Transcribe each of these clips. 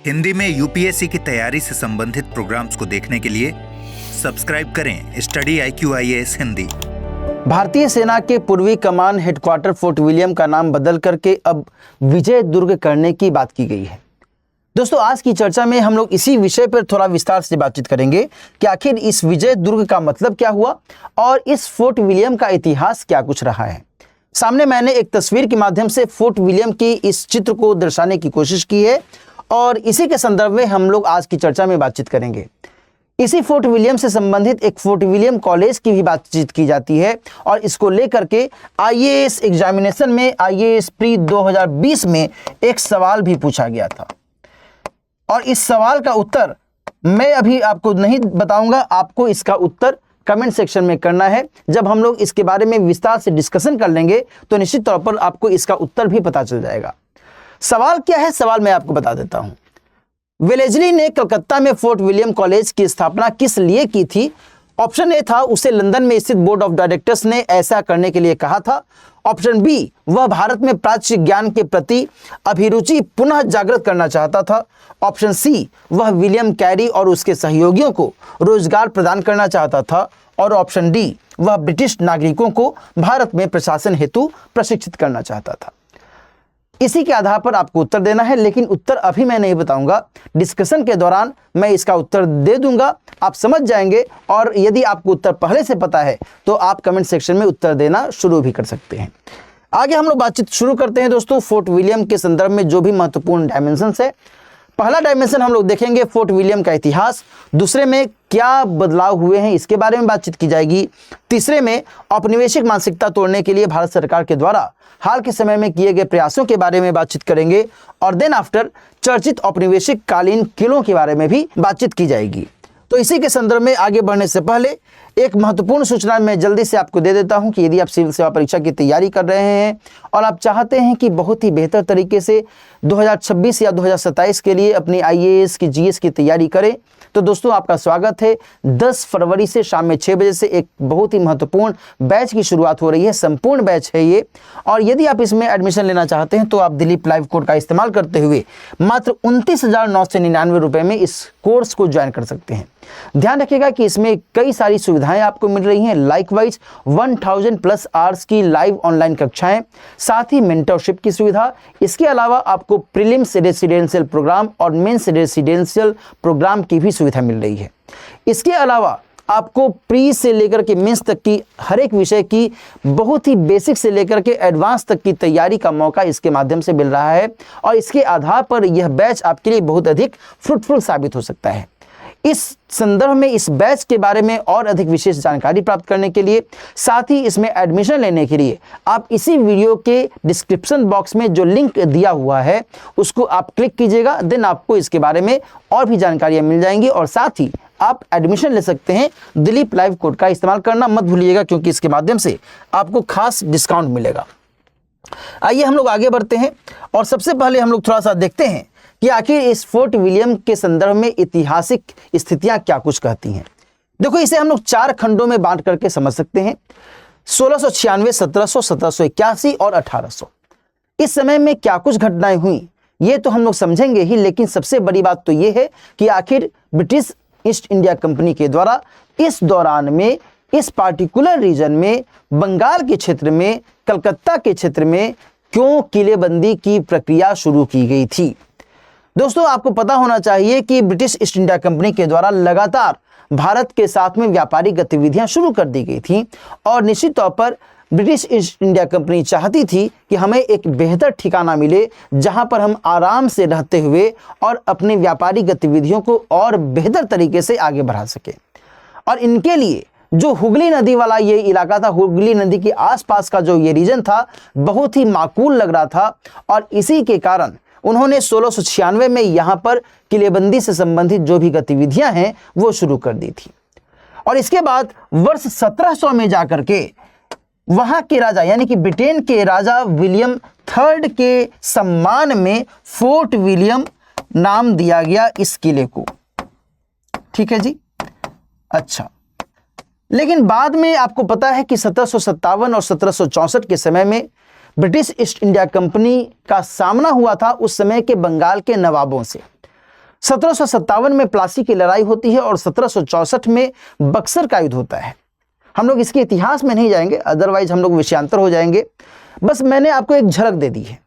हिंदी में यूपीएससी की तैयारी से संबंधित प्रोग्राम्स को देखने के लिए सब्सक्राइब करें स्टडी IQIAS हिंदी। भारतीय सेना के पूर्वी कमान हेडक्वार्टर फोर्ट विलियम का नाम बदल करके अब विजय दुर्ग करने की बात की गई है। दोस्तों, आज की चर्चा में हम लोग इसी विषय पर थोड़ा विस्तार से बातचीत करेंगे कि आखिर इस विजय दुर्ग का मतलब क्या हुआ और इस फोर्ट विलियम का इतिहास क्या कुछ रहा है। सामने मैंने एक तस्वीर के माध्यम से फोर्ट विलियम की इस चित्र को दर्शाने की कोशिश की है और इसी के संदर्भ में हम लोग आज की चर्चा में बातचीत करेंगे। इसी फोर्ट विलियम से संबंधित एक फोर्ट विलियम कॉलेज की भी बातचीत की जाती है और इसको लेकर के IAS एग्जामिनेशन में IAS प्री 2020 में एक सवाल भी पूछा गया था और इस सवाल का उत्तर मैं अभी आपको नहीं बताऊंगा, आपको इसका उत्तर कमेंट सेक्शन में करना है। जब हम लोग इसके बारे में विस्तार से डिस्कशन कर लेंगे तो निश्चित तौर पर आपको इसका उत्तर भी पता चल जाएगा। सवाल क्या है, सवाल मैं आपको बता देता हूं। वेलेजली ने कलकत्ता में फोर्ट विलियम कॉलेज की स्थापना किस लिए की थी? ऑप्शन ए था उसे लंदन में स्थित बोर्ड ऑफ डायरेक्टर्स ने ऐसा करने के लिए कहा था। ऑप्शन बी, वह भारत में प्राच्य ज्ञान के प्रति अभिरुचि पुनः जागृत करना चाहता था। ऑप्शन सी, वह विलियम कैरी और उसके सहयोगियों को रोजगार प्रदान करना चाहता था। और ऑप्शन डी, वह ब्रिटिश नागरिकों को भारत में प्रशासन हेतु प्रशिक्षित करना चाहता था। इसी के आधार पर आपको उत्तर देना है, लेकिन उत्तर अभी मैं नहीं बताऊंगा। डिस्कशन के दौरान मैं इसका उत्तर दे दूंगा, आप समझ जाएंगे। और यदि आपको उत्तर पहले से पता है तो आप कमेंट सेक्शन में उत्तर देना शुरू भी कर सकते हैं। आगे हम लोग बातचीत शुरू करते हैं दोस्तों, फोर्ट विलियम के संदर्भ में जो भी महत्वपूर्ण डायमेंशंस है। पहला डायमेंशन हम लोग देखेंगे फोर्ट विलियम का इतिहास। दूसरे में क्या बदलाव हुए हैं इसके बारे में बातचीत की जाएगी। तीसरे में औपनिवेशिक मानसिकता तोड़ने के लिए भारत सरकार के द्वारा हाल के समय में किए गए प्रयासों के बारे में बातचीत करेंगे। और देन आफ्टर चर्चित औपनिवेशिक कालीन किलों के बारे में भी बातचीत की जाएगी। तो इसी के संदर्भ में आगे बढ़ने से पहले एक महत्वपूर्ण सूचना मैं जल्दी से आपको दे देता हूं कि यदि आप सिविल सेवा परीक्षा की तैयारी कर रहे हैं और आप चाहते हैं कि बहुत ही बेहतर तरीके से 2026 या 2027 के लिए अपनी IAS की GS की तैयारी करें, तो दोस्तों आपका स्वागत है। 10 फरवरी से शाम में 6 बजे से एक बहुत ही महत्वपूर्ण बैच की शुरुआत हो रही है। संपूर्ण बैच है ये। और यदि आप इसमें एडमिशन लेना चाहते हैं तो आप दिलीप लाइव कोड का इस्तेमाल करते हुए मात्र 29,999 रुपये में इस कोर्स को ज्वाइन कर सकते हैं। ध्यान रखिएगा कि इसमें कई सारी सुविधाएं आपको मिल रही हैं। लाइकवाइज 1000+ आवर्स की लाइव ऑनलाइन कक्षाएं, साथ ही मेंटरशिप की सुविधा। इसके अलावा आपको प्रीलिम्स रेसिडेंशियल प्रोग्राम और मेंस रेसिडेंशियल प्रोग्राम की भी सुविधा मिल रही है। इसके अलावा आपको प्री से लेकर के मेंस तक की हर एक विषय की बहुत ही बेसिक से लेकर के एडवांस तक की तैयारी का मौका इसके माध्यम से मिल रहा है और इसके आधार पर यह बैच आपके लिए बहुत अधिक फ्रूटफुल साबित हो सकता है। इस संदर्भ में इस बैच के बारे में और अधिक विशेष जानकारी प्राप्त करने के लिए, साथ ही इसमें एडमिशन लेने के लिए आप इसी वीडियो के डिस्क्रिप्शन बॉक्स में जो लिंक दिया हुआ है उसको आप क्लिक कीजिएगा। देन आपको इसके बारे में और भी जानकारियां मिल जाएंगी और साथ ही आप एडमिशन ले सकते हैं। दिलीप लाइव कोड का इस्तेमाल करना मत भूलिएगा क्योंकि इसके माध्यम से आपको खास डिस्काउंट मिलेगा। आइए हम लोग आगे बढ़ते हैं और सबसे पहले हम लोग थोड़ा सा देखते हैं कि आखिर इस फोर्ट विलियम के संदर्भ में ऐतिहासिक स्थितियां क्या कुछ कहती हैं। देखो, इसे हम लोग 4 खंडों में बांट करके समझ सकते हैं। 1696, 1700, 1781 और 1800। इस समय में क्या कुछ घटनाएं हुई ये तो हम लोग समझेंगे ही, लेकिन सबसे बड़ी बात तो ये है कि आखिर ब्रिटिश ईस्ट इंडिया कंपनी के द्वारा इस दौरान में इस पार्टिकुलर रीजन में, बंगाल के क्षेत्र में, कलकत्ता के क्षेत्र में क्यों किलेबंदी की प्रक्रिया शुरू की गई थी। दोस्तों, आपको पता होना चाहिए कि ब्रिटिश ईस्ट इंडिया कंपनी के द्वारा लगातार भारत के साथ में व्यापारिक गतिविधियां शुरू कर दी गई थी और निश्चित तौर पर ब्रिटिश ईस्ट इंडिया कंपनी चाहती थी कि हमें एक बेहतर ठिकाना मिले जहां पर हम आराम से रहते हुए और अपनी व्यापारिक गतिविधियों को और बेहतर तरीके से आगे बढ़ा सके। और इनके लिए जो हुगली नदी वाला ये इलाका था, हुगली नदी के आसपास का जो ये रीजन था, बहुत ही माकूल लग रहा था और इसी के कारण उन्होंने 1696 में यहां पर किलेबंदी से संबंधित जो भी गतिविधियां हैं वो शुरू कर दी थी। और इसके बाद वर्ष 1700 में जाकर के वहां के राजा यानी कि ब्रिटेन के राजा विलियम III के सम्मान में फोर्ट विलियम नाम दिया गया इस किले को। ठीक है जी, अच्छा। लेकिन बाद में आपको पता है कि 1757 और 1764 के समय में ब्रिटिश ईस्ट इंडिया कंपनी का सामना हुआ था उस समय के बंगाल के नवाबों से। 1757 में प्लासी की लड़ाई होती है और 1764 में बक्सर का युद्ध होता है। हम लोग इसके इतिहास में नहीं जाएंगे, अदरवाइज हम लोग विषयांतर हो जाएंगे। बस मैंने आपको एक झलक दे दी है।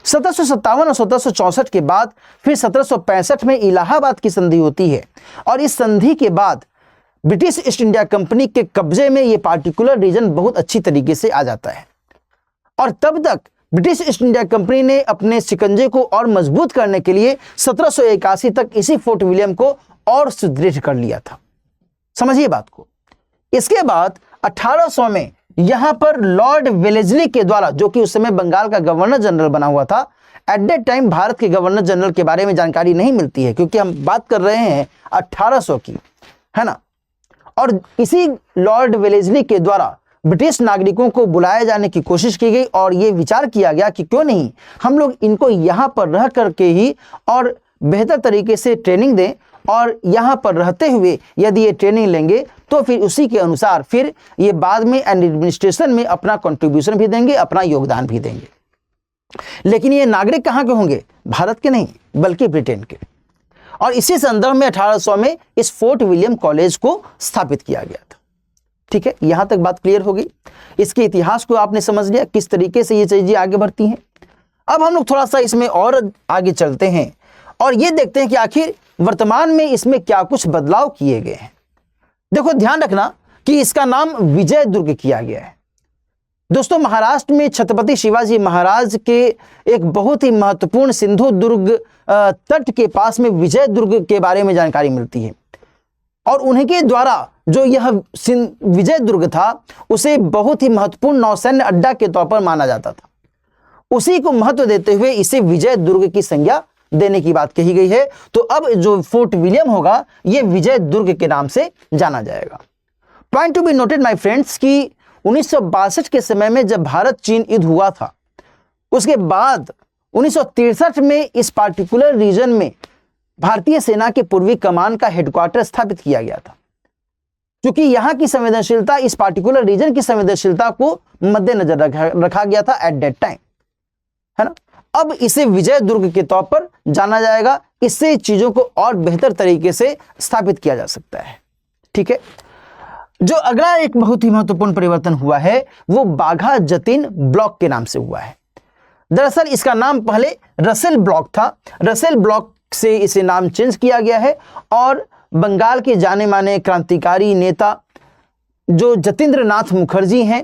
1757 और 1764 के बाद फिर 1765 में इलाहाबाद की संधि होती है और इस संधि के बाद ब्रिटिश ईस्ट इंडिया कंपनी के कब्जे में ये पार्टिकुलर रीजन बहुत अच्छी तरीके से आ जाता है और तब तक ब्रिटिश ईस्ट इंडिया कंपनी ने अपने शिकंजे को और मजबूत करने के लिए 1781 तक इसी फोर्ट विलियम को और सुदृढ़ कर लिया था। समझिए बात को। इसके बाद 1800 में यहां पर लॉर्ड वेलेस्ली के द्वारा, जो कि उस समय बंगाल का गवर्नर जनरल बना हुआ था, एट दैट टाइम भारत के गवर्नर जनरल के बारे में जानकारी नहीं मिलती है क्योंकि हम बात कर रहे हैं 1800 की, है ना। और इसी लॉर्ड वेलेस्ली के द्वारा ब्रिटिश नागरिकों को बुलाए जाने की कोशिश की गई और ये विचार किया गया कि क्यों नहीं हम लोग इनको यहाँ पर रह करके ही और बेहतर तरीके से ट्रेनिंग दें और यहाँ पर रहते हुए यदि ये ट्रेनिंग लेंगे तो फिर उसी के अनुसार फिर ये बाद में एडमिनिस्ट्रेशन में अपना कंट्रीब्यूशन भी देंगे, अपना योगदान भी देंगे। लेकिन ये नागरिक कहाँ के होंगे? भारत के नहीं बल्कि ब्रिटेन के। और इसी संदर्भ में 1800 में इस फोर्ट विलियम कॉलेज को स्थापित किया गया था। ठीक है, यहां तक बात क्लियर होगी। इसके इतिहास को आपने समझ लिया, किस तरीके से ये चीजें आगे बढ़ती हैं। अब हम लोग थोड़ा सा इसमें और आगे चलते हैं और ये देखते हैं कि आखिर वर्तमान में इसमें क्या कुछ बदलाव किए गए हैं। देखो ध्यान रखना कि इसका नाम विजय दुर्ग किया गया है। दोस्तों, महाराष्ट्र में छत्रपति शिवाजी महाराज के एक बहुत ही महत्वपूर्ण सिंधु दुर्ग तट के पास में विजय दुर्ग के बारे में जानकारी मिलती है और उन्हीं के द्वारा जो यह विजय दुर्ग था उसे बहुत ही महत्वपूर्ण नौसैन्य अड्डा के तौर पर माना जाता था। उसी को महत्व देते हुए इसे विजय दुर्ग की संज्ञा देने की बात कही गई है। तो अब जो फोर्ट विलियम होगा यह विजय दुर्ग के नाम से जाना जाएगा। Point to be noted my friends कि 1962 के समय में जब भारत चीन युद्ध हुआ था, उसके बाद 1963 में इस पार्टिकुलर रीजन में भारतीय सेना के पूर्वी कमान का हेडक्वार्टर स्थापित किया गया था क्योंकि यहां की संवेदनशीलता, इस पार्टिकुलर रीजन की संवेदनशीलता को मद्देनजर रखा गया था एट दैट टाइम, है ना। अब इसे विजय दुर्ग के तौर पर जाना जाएगा। इससे चीजों को और बेहतर तरीके से स्थापित किया जा सकता है। ठीक है, जो अगला एक बहुत ही महत्वपूर्ण परिवर्तन हुआ है वो बाघा जतीन ब्लॉक के नाम से हुआ है। दरअसल इसका नाम पहले रसेल ब्लॉक था। रसेल ब्लॉक से इसे नाम चेंज किया गया है और बंगाल के जाने माने क्रांतिकारी नेता जो जतीन्द्र नाथ मुखर्जी हैं,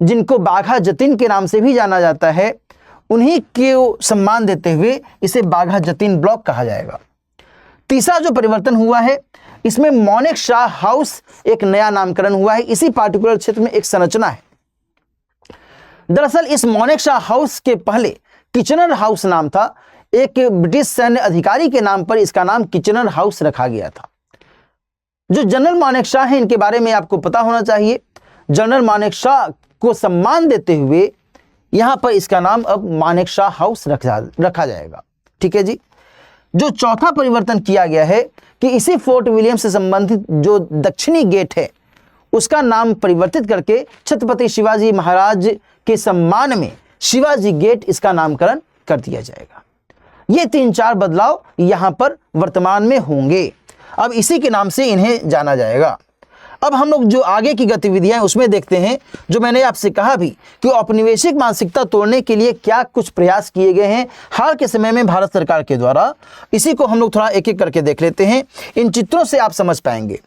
जिनको बाघा जतीन के नाम से भी जाना जाता है, उन्हीं को सम्मान देते हुए इसे बाघा जतीन ब्लॉक कहा जाएगा। तीसरा जो परिवर्तन हुआ है इसमें मौनिक शाह हाउस एक नया नामकरण हुआ है। इसी पार्टिकुलर क्षेत्र में एक संरचना है। दरअसल इस मौनिक शाह हाउस के पहले किचनर हाउस नाम था। एक ब्रिटिश सैन्य अधिकारी के नाम पर इसका नाम किचनर हाउस रखा गया था। जो जनरल मानेक शाह हैं इनके बारे में आपको पता होना चाहिए। जनरल मानेक शाह को सम्मान देते हुए यहां पर इसका नाम अब मानेक शाह हाउस रखा जाएगा। ठीक है जी। जो चौथा परिवर्तन किया गया है कि इसी फोर्ट विलियम से संबंधित जो दक्षिणी गेट है उसका नाम परिवर्तित करके छत्रपति शिवाजी महाराज के सम्मान में शिवाजी गेट इसका नामकरण कर दिया जाएगा। ये 3-4 बदलाव यहां पर वर्तमान में होंगे। अब इसी के नाम से इन्हें जाना जाएगा। अब हम लोग जो आगे की गतिविधियां उसमें देखते हैं, जो मैंने आपसे कहा भी कि औपनिवेशिक मानसिकता तोड़ने के लिए क्या कुछ प्रयास किए गए हैं हाल के समय में भारत सरकार के द्वारा। इसी को हम लोग थोड़ा एक एक करके देख लेते हैं। इन चित्रों से आप समझ पाएंगे।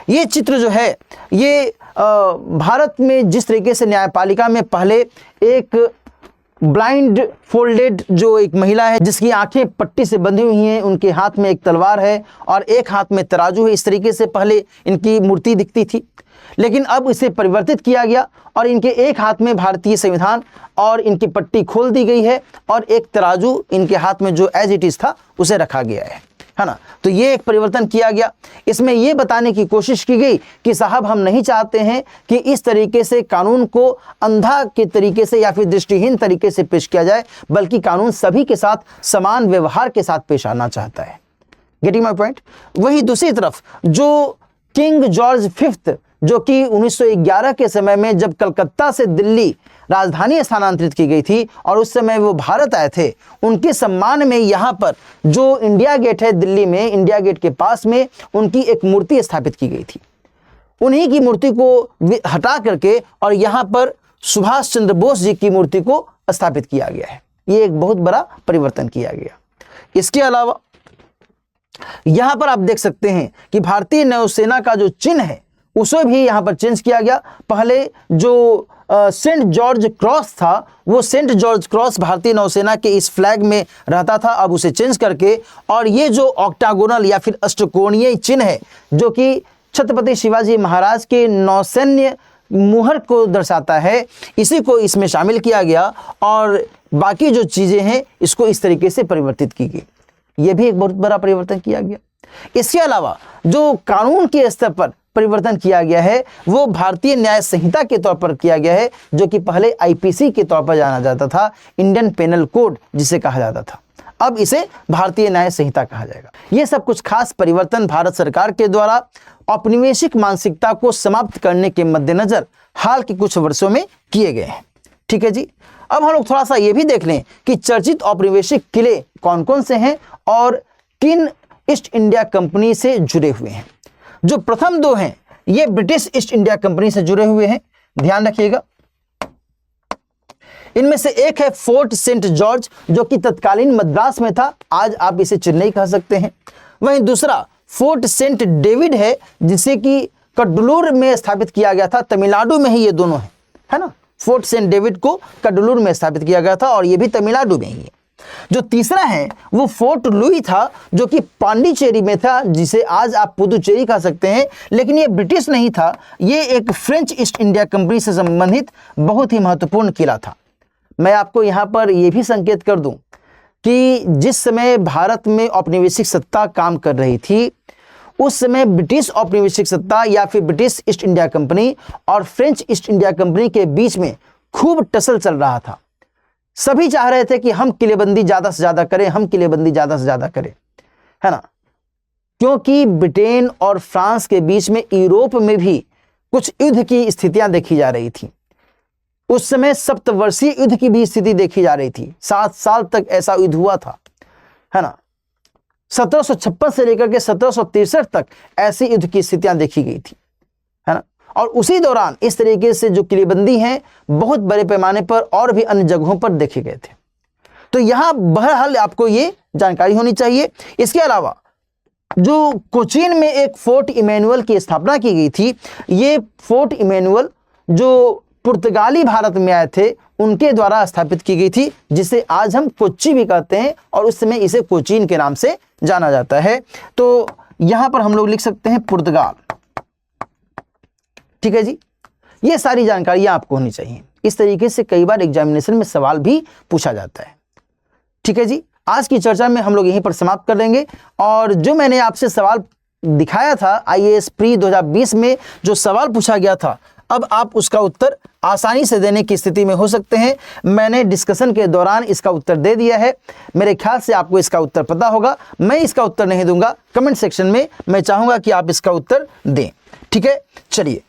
ये चित्र जो है ये भारत में जिस तरीके से न्यायपालिका में पहले एक ब्लाइंड फोल्डेड जो एक महिला है जिसकी आंखें पट्टी से बंधी हुई हैं, उनके हाथ में एक तलवार है और एक हाथ में तराजू है, इस तरीके से पहले इनकी मूर्ति दिखती थी। लेकिन अब इसे परिवर्तित किया गया और इनके एक हाथ में भारतीय संविधान और इनकी पट्टी खोल दी गई है और एक तराजू इनके हाथ में जो एज इट इज था उसे रखा गया है ना। तो ये एक परिवर्तन किया गया। इसमें ये बताने की कोशिश की गई कि साहब हम नहीं चाहते हैं कि इस तरीके से कानून को अंधा के तरीके से या फिर दृष्टिहीन तरीके से पेश किया जाए, बल्कि कानून सभी के साथ समान व्यवहार के साथ पेश आना चाहता है। Getting my point. वही दूसरी तरफ जो किंग जॉर्ज 5th जो कि 1911 के समय में जब कलकत्ता से दिल्ली राजधानी स्थानांतरित की गई थी और उस समय वो भारत आए थे, उनके सम्मान में यहाँ पर जो इंडिया गेट है दिल्ली में, इंडिया गेट के पास में उनकी एक मूर्ति स्थापित की गई थी। उन्हीं की मूर्ति को हटा करके और यहाँ पर सुभाष चंद्र बोस जी की मूर्ति को स्थापित किया गया है। ये एक बहुत बड़ा परिवर्तन किया गया। इसके अलावा यहाँ पर आप देख सकते हैं कि भारतीय नौसेना का जो चिन्ह है उसे भी यहाँ पर चेंज किया गया। पहले जो सेंट जॉर्ज क्रॉस था, वो सेंट जॉर्ज क्रॉस भारतीय नौसेना के इस फ्लैग में रहता था, अब उसे चेंज करके और ये जो ऑक्टागोनल या फिर अष्टकोणीय चिन्ह है जो कि छत्रपति शिवाजी महाराज के नौसैन्य मुहर को दर्शाता है, इसी को इसमें शामिल किया गया और बाकी जो चीज़ें हैं इसको इस तरीके से परिवर्तित की गई। यह भी एक बहुत बड़ा परिवर्तन किया गया। इसके अलावा जो कानून के स्तर पर परिवर्तन किया गया है वो भारतीय न्याय संहिता के तौर पर किया गया है, जो कि पहले आईपीसी के तौर पर जाना जाता था, इंडियन पेनल कोड जिसे कहा जाता था, अब इसे भारतीय न्याय संहिता कहा जाएगा। ये सब कुछ खास परिवर्तन भारत सरकार के द्वारा औपनिवेशिक मानसिकता को समाप्त करने के मद्देनजर हाल के कुछ वर्षों में किए गए हैं। ठीक है जी, अब हम लोग थोड़ा सा ये भी देख लें कि चर्चित औपनिवेशिक किले कौन कौन से हैं और किन ईस्ट इंडिया कंपनी से जुड़े हुए हैं। जो प्रथम दो हैं ये ब्रिटिश ईस्ट इंडिया कंपनी से जुड़े हुए हैं, ध्यान रखिएगा। इनमें से एक है फोर्ट सेंट जॉर्ज जो कि तत्कालीन मद्रास में था, आज आप इसे चेन्नई कह सकते हैं। वहीं दूसरा फोर्ट सेंट डेविड है जिसे कि कडलूर में स्थापित किया गया था, तमिलनाडु में ही ये दोनों है ना। फोर्ट सेंट डेविड को कडलूर में स्थापित किया गया था और ये भी तमिलनाडु में ही है। जो तीसरा है वो फोर्ट लुई था जो कि पांडिचेरी में था, जिसे आज आप पुदुचेरी कह सकते हैं, लेकिन ये ब्रिटिश नहीं था, ये एक फ्रेंच ईस्ट इंडिया कंपनी से संबंधित बहुत ही महत्वपूर्ण किला था। मैं आपको यहाँ पर यह भी संकेत कर दूं कि जिस समय भारत में औपनिवेशिक सत्ता काम कर रही थी उस समय ब्रिटिश औपनिवेशिक सत्ता या फिर ब्रिटिश ईस्ट इंडिया कंपनी और फ्रेंच ईस्ट इंडिया कंपनी के बीच में खूब टसल चल रहा था। सभी चाह रहे थे कि हम किलेबंदी ज़्यादा से ज़्यादा करें, हम किलेबंदी ज़्यादा से ज़्यादा करें, है ना, क्योंकि ब्रिटेन और फ्रांस के बीच में यूरोप में भी कुछ युद्ध की स्थितियां देखी जा रही थी। उस समय सप्तवर्षीय युद्ध की भी स्थिति देखी जा रही थी, 7 साल तक ऐसा युद्ध हुआ था, है ना। 1756 से लेकर के 1763 तक ऐसी युद्ध की स्थितियां देखी गई थी, है ना। और उसी दौरान इस तरीके से जो किलेबंदी हैं बहुत बड़े पैमाने पर और भी अन्य जगहों पर देखे गए थे। तो यहाँ बहरहाल आपको ये जानकारी होनी चाहिए। इसके अलावा जो कोचीन में एक फोर्ट इमैनुअल की स्थापना की गई थी, ये फोर्ट इमैनुअल जो पुर्तगाली भारत में आए थे उनके द्वारा स्थापित की गई थी, जिसे आज हम कोच्चि भी कहते हैं और उस समय इसे कोचीन के नाम से जाना जाता है। तो यहां पर हम लोग लिख सकते हैं पुर्तगाल। ठीक है जी, ये सारी जानकारियां आपको होनी चाहिए। इस तरीके से कई बार एग्जामिनेशन में सवाल भी पूछा जाता है। ठीक है जी, आज की चर्चा में हम लोग यहीं पर समाप्त कर देंगे। और जो मैंने आपसे सवाल दिखाया था IAS प्री 2020 में जो सवाल पूछा गया था, अब आप उसका उत्तर आसानी से देने की स्थिति में हो सकते हैं। मैंने डिस्कशन के दौरान इसका उत्तर दे दिया है, मेरे ख्याल से आपको इसका उत्तर पता होगा। मैं इसका उत्तर नहीं दूंगा, कमेंट सेक्शन में मैं चाहूंगा कि आप इसका उत्तर दें। ठीक है, चलिए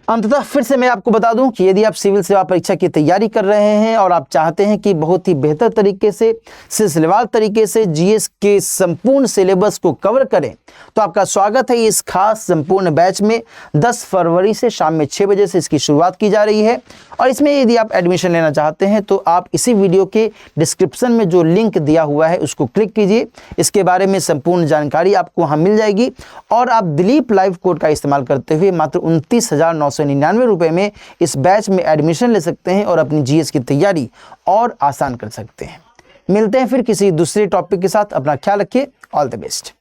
अंततः फिर से मैं आपको बता दूं कि यदि आप सिविल सेवा परीक्षा की तैयारी कर रहे हैं और आप चाहते हैं कि बहुत ही बेहतर तरीके से सिलसिलेवार तरीके से जीएस के संपूर्ण सिलेबस को कवर करें, तो आपका स्वागत है इस खास संपूर्ण बैच में। 10 फरवरी से शाम में 6 बजे से इसकी शुरुआत की जा रही है। और इसमें यदि आप एडमिशन लेना चाहते हैं तो आप इसी वीडियो के डिस्क्रिप्शन में जो लिंक दिया हुआ है उसको क्लिक कीजिए। इसके बारे में संपूर्ण जानकारी आपको वहाँ मिल जाएगी और आप दिलीप लाइव कोड का इस्तेमाल करते हुए मात्र 29,999 रुपये में इस बैच में एडमिशन ले सकते हैं और अपनी जीएस की तैयारी और आसान कर सकते हैं। मिलते हैं फिर किसी दूसरे टॉपिक के साथ। अपना ख्याल रखिए। All the best.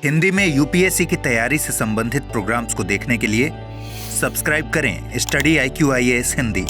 हिंदी में यूपीएससी की तैयारी से संबंधित प्रोग्राम्स को देखने के लिए सब्सक्राइब करें स्टडी IQ IAS हिंदी।